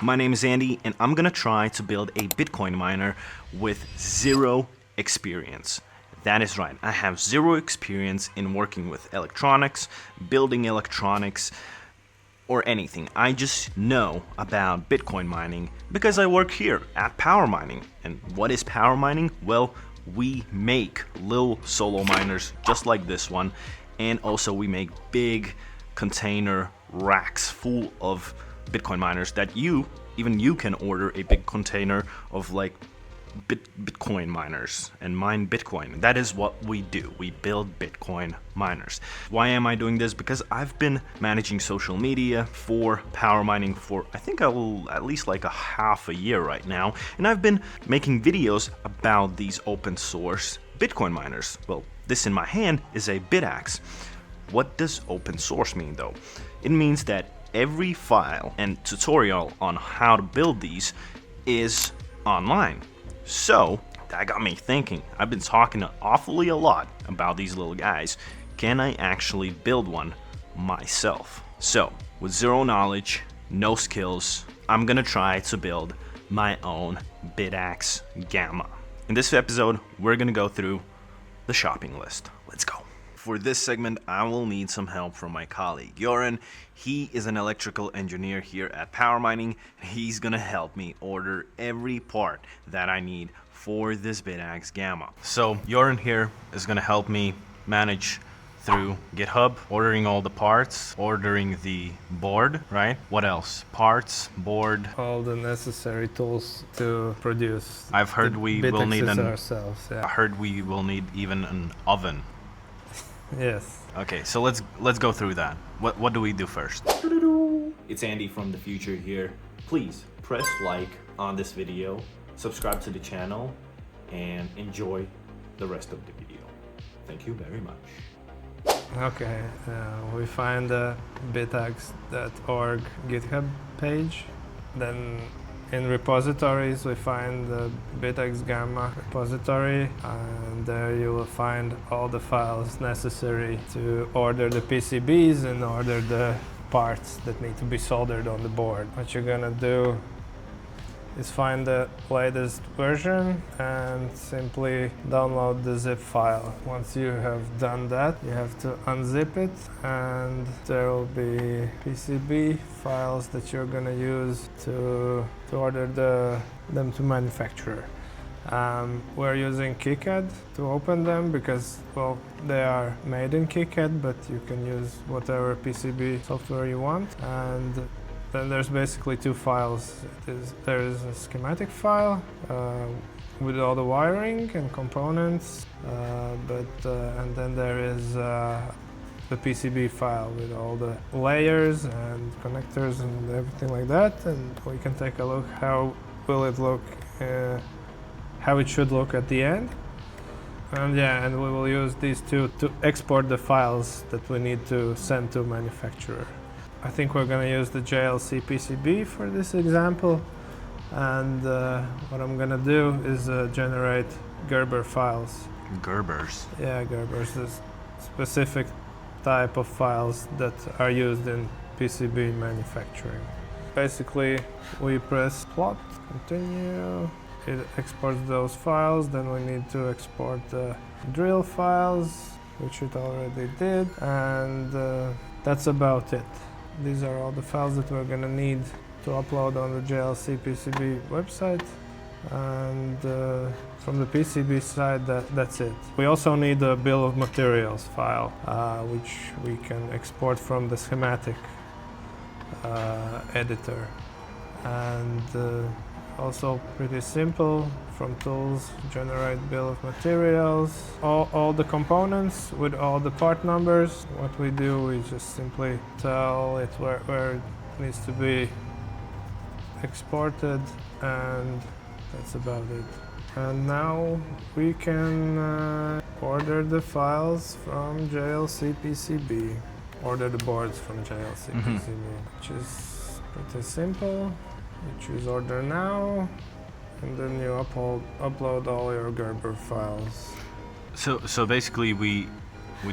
My name is Andy, and I'm gonna try to build a Bitcoin miner with zero experience. That is right, I have zero experience in working with electronics, building electronics, or anything. I just know about Bitcoin mining because I work here at Power Mining. And what is power mining? Well, we make little solo miners just like this one, and also we make big container racks full of Bitcoin miners that even you can order a big container of like Bitcoin miners and mine Bitcoin. That is what we do. We build Bitcoin miners. Why am I doing this? Because I've been managing social media for power mining for I think at least like a half a year right now, and I've been making videos about these open source Bitcoin miners. Well, this in my hand is a Bitaxe. What does open source mean though? It means that every file and tutorial on how to build these is online. So that got me thinking. I've been talking awfully a lot about these little guys. Can I actually build one myself? So with zero knowledge, no skills, I'm gonna try to build my own Bitaxe Gamma. In this episode, we're gonna go through the shopping list. Let's go. For this segment, I will need some help from my colleague, Joran. He is an electrical engineer here at Power Mining. He's gonna help me order every part that I need for this Bitaxe Gamma. So Joran here is gonna help me manage through GitHub, ordering all the parts, ordering the board, right? What else? Parts, board. All the necessary tools to produce. I've heard we will need ourselves. Yeah. I heard we will need even an oven. Yes. Okay, so let's go through that. What do we do first? It's Andy from the future here. Please press like on this video, subscribe to the channel, and enjoy the rest of the video. Thank you very much. Okay, we find the bitaxe.org GitHub page. Then in repositories, we find the Bitaxe Gamma repository, and there you will find all the files necessary to order the PCBs and order the parts that need to be soldered on the board. What you're gonna do is find the latest version and simply download the zip file. Once you have done that, you have to unzip it, and there will be PCB files that you're gonna use to order them to manufacturer. We're using KiCad to open them because, well, they are made in KiCad, but you can use whatever PCB software you want. And then there's basically two files. There is a schematic file with all the wiring and components, and then there is the PCB file with all the layers and connectors and everything like that. And we can take a look how it should look at the end. And we will use these two to export the files that we need to send to manufacturer. I think we're going to use the JLC PCB for this example, and what I'm going to do is generate Gerber files. Gerbers? Yeah, Gerbers, this specific type of files that are used in PCB manufacturing. Basically, we press plot, continue, it exports those files, then we need to export the drill files, which it already did, and that's about it. These are all the files that we're going to need to upload on the JLC PCB website, and from the PCB side, that's it. We also need a bill of materials file, which we can export from the schematic editor. And also pretty simple, from tools, generate bill of materials, all the components with all the part numbers. What we do, we just simply tell it where it needs to be exported, and that's about it. And now we can order the files from JLC PCB, order the boards from JLC PCB, which is pretty simple. You choose order now, and then you upload all your Gerber files. So basically we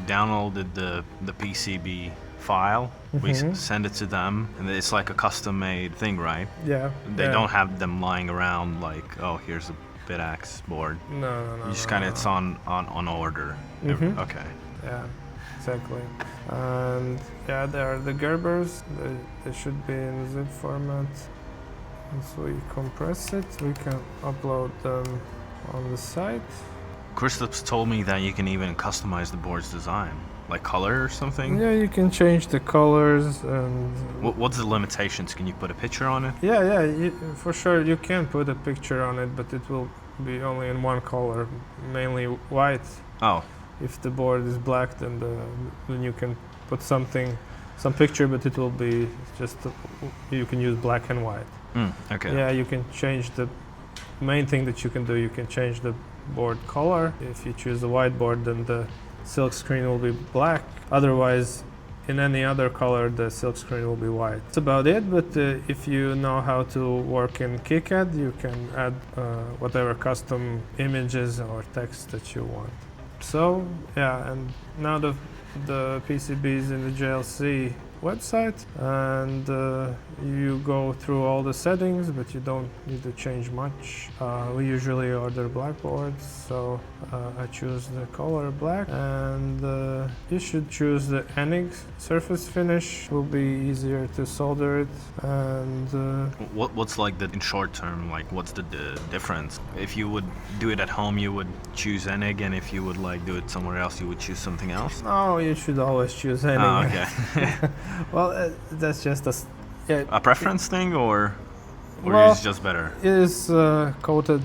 downloaded the PCB file, we Mhm. send it to them, and it's like a custom-made thing, right? Yeah. They yeah. don't have them lying around like, oh, here's a Bitaxe board. No. You just no, kind of, no. it's on order. Mhm. Okay. Yeah, exactly. And yeah, there are the Gerbers. They should be in zip format. Once we compress it, we can upload them on the site. Kristaps told me that you can even customize the board's design, like color or something. Yeah, you can change the colors and. What's the limitations? Can you put a picture on it? Yeah, for sure you can put a picture on it, but it will be only in one color, mainly white. Oh, If the board is black, then you can put some picture, but it will be just you can use black and white. okay. Yeah, you can change the main thing that you can do. You can change the board color. If you choose a white board, then the silk screen will be black. Otherwise, in any other color, the silk screen will be white. That's about it. But if you know how to work in KiCad, you can add whatever custom images or text that you want. So yeah, and now the PCBs in the JLC website, and you go through all the settings, but you don't need to change much. We usually order black boards, so I choose the color black, and you should choose the Enig surface finish. Will be easier to solder it, and What's like the in short term? Like, what's the difference? If you would do it at home, you would choose Enig, and if you would like do it somewhere else, you would choose something else. no, you should always choose Enig. Oh, okay. Well, that's just A preference thing, or Well, is it just better? it is coated.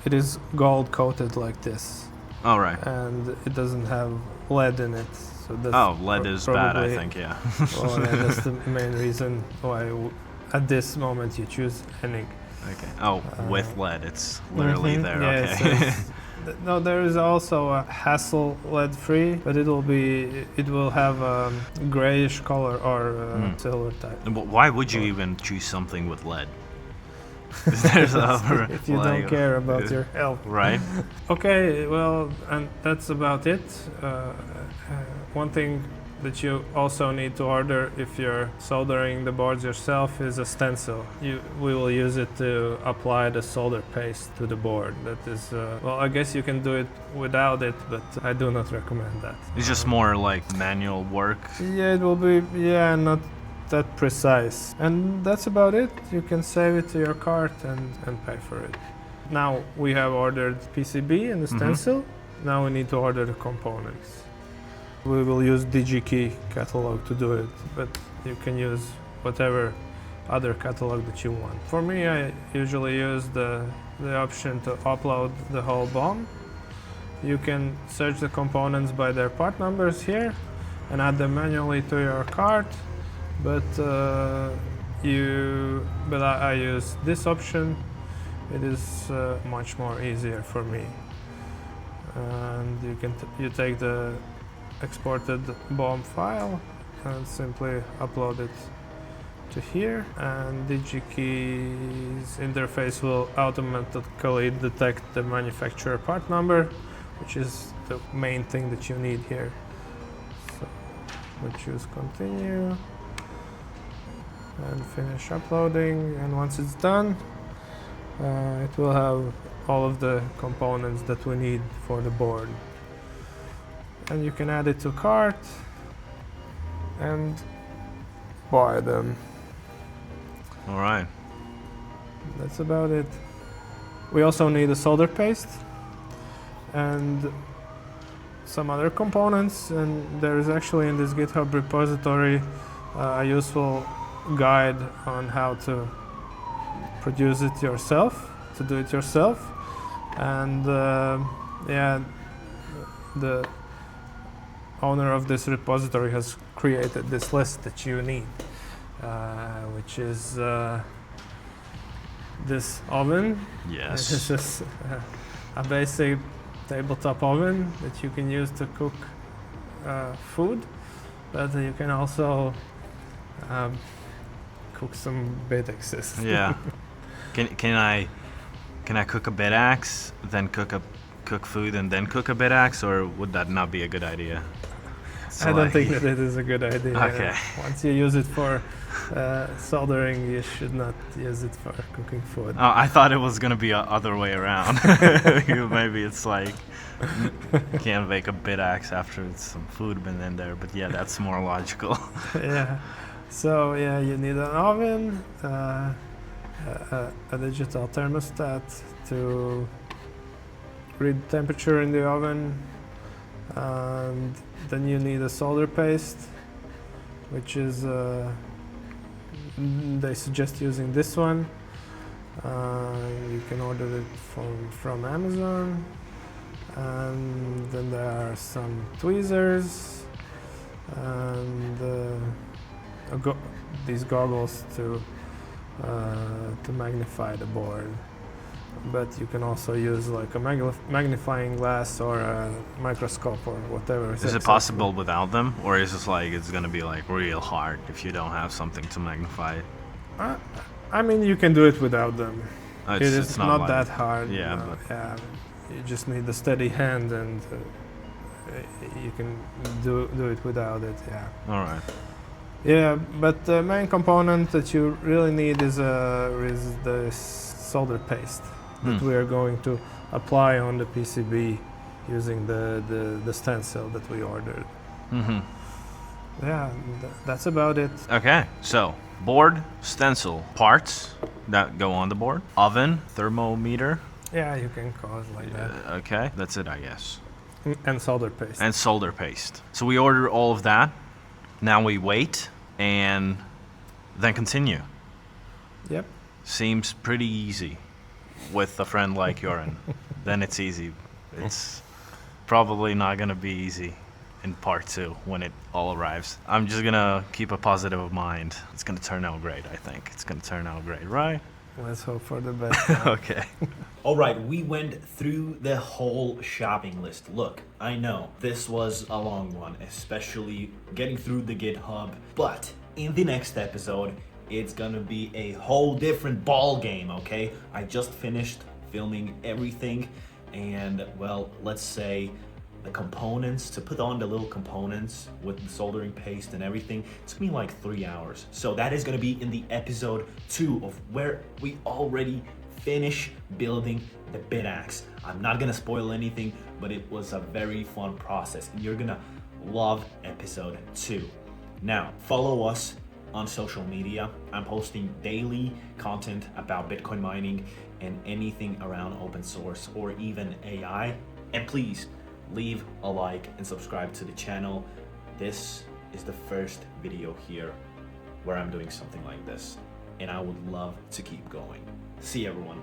It is gold coated like this, All right. and it doesn't have lead in it. So that's Oh, lead is bad, I probably- think. Yeah. Well, yeah, that's the main reason why at this moment you choose Enig. Okay. Oh, with lead, it's literally Mhm, there. yeah, it Okay. says- No, there is also a hassle lead free, but it will have a grayish color or silver type. But why would you even choose something with lead? There's other, If you like, don't care about your health. Right. Okay, well, and that's about it. One thing that you also need to order if you're soldering the boards yourself is a stencil. We will use it to apply the solder paste to the board. That is, well, I guess you can do it without it, but I do not recommend that. It's just more like manual work. Yeah, it will be, not that precise. And that's about it. You can save it to your cart and pay for it. Now we have ordered PCB and the stencil. Now we need to order the components. We will use DigiKey catalog to do it, but you can use whatever other catalog that you want. For me, I usually use the option to upload the whole BOM. You can search the components by their part numbers here and add them manually to your cart, but I use this option. It is much more easier for me. And you take the exported BOM file and simply upload it to here, and DigiKey's interface will automatically detect the manufacturer part number, which is the main thing that you need here. So we choose continue and finish uploading, and once it's done, it will have all of the components that we need for the board. And you can add it to cart and buy them. All right. That's about it. We also need a solder paste and some other components, and there is actually in this GitHub repository a useful guide on how to produce it yourself, to do it yourself. And the owner of this repository has created this list that you need, which is this oven. Yes. This is a basic tabletop oven that you can use to cook food, but you can also cook some Bitaxes. Yeah. Can I cook a Bitaxe, then cook food, and then cook a Bitaxe, or would that not be a good idea? I don't think that it is a good idea. Okay. Once you use it for soldering, you should not use it for cooking food. Oh, I thought it was gonna be the other way around. Maybe it's like you can't make a Bitaxe after some food been in there, but yeah, that's more logical. Yeah. So yeah, you need an oven, a digital thermostat to read temperature in the oven, and then you need a solder paste, which is they suggest using this one. You can order it from Amazon, and then there are some tweezers and these goggles to magnify the board. But you can also use like a magnifying glass or a microscope or whatever. Is it possible without them, or is it like it's gonna be like real hard if you don't have something to magnify it? I mean, you can do it without them. It's It's not that hard. Yeah, no, but yeah, you just need a steady hand, and you can do it without it. Yeah. all right. Yeah, but the main component that you really need is the solder paste that we are going to apply on the PCB using the stencil that we ordered. Mm-hmm. Yeah, that's about it. Okay, so board, stencil, parts that go on the board, oven, thermometer. Yeah, you can call it like that. Okay, that's it, I guess. And solder paste. And solder paste. So we order all of that. Now we wait and then continue. Yep. Seems pretty easy with a friend like Joran. Then it's easy. It's probably not gonna be easy in part 2 when it all arrives. I'm just gonna keep a positive mind. It's gonna turn out great, I think. It's gonna turn out great, right? Let's hope for the best. Okay. All right, we went through the whole shopping list. Look, I know this was a long one, especially getting through the GitHub, but in the next episode, it's gonna be a whole different ball game, okay? I just finished filming everything, and well, let's say the components, to put on the little components with the soldering paste and everything, it took me like 3 hours. So that is gonna be in the episode 2 of where we already finish building the Bitaxe. I'm not gonna spoil anything, but it was a very fun process, and you're gonna love episode 2. Now, follow us on social media. I'm posting daily content about Bitcoin mining and anything around open source or even AI. And please leave a like and subscribe to the channel. This is the first video here where I'm doing something like this, and I would love to keep going. See everyone.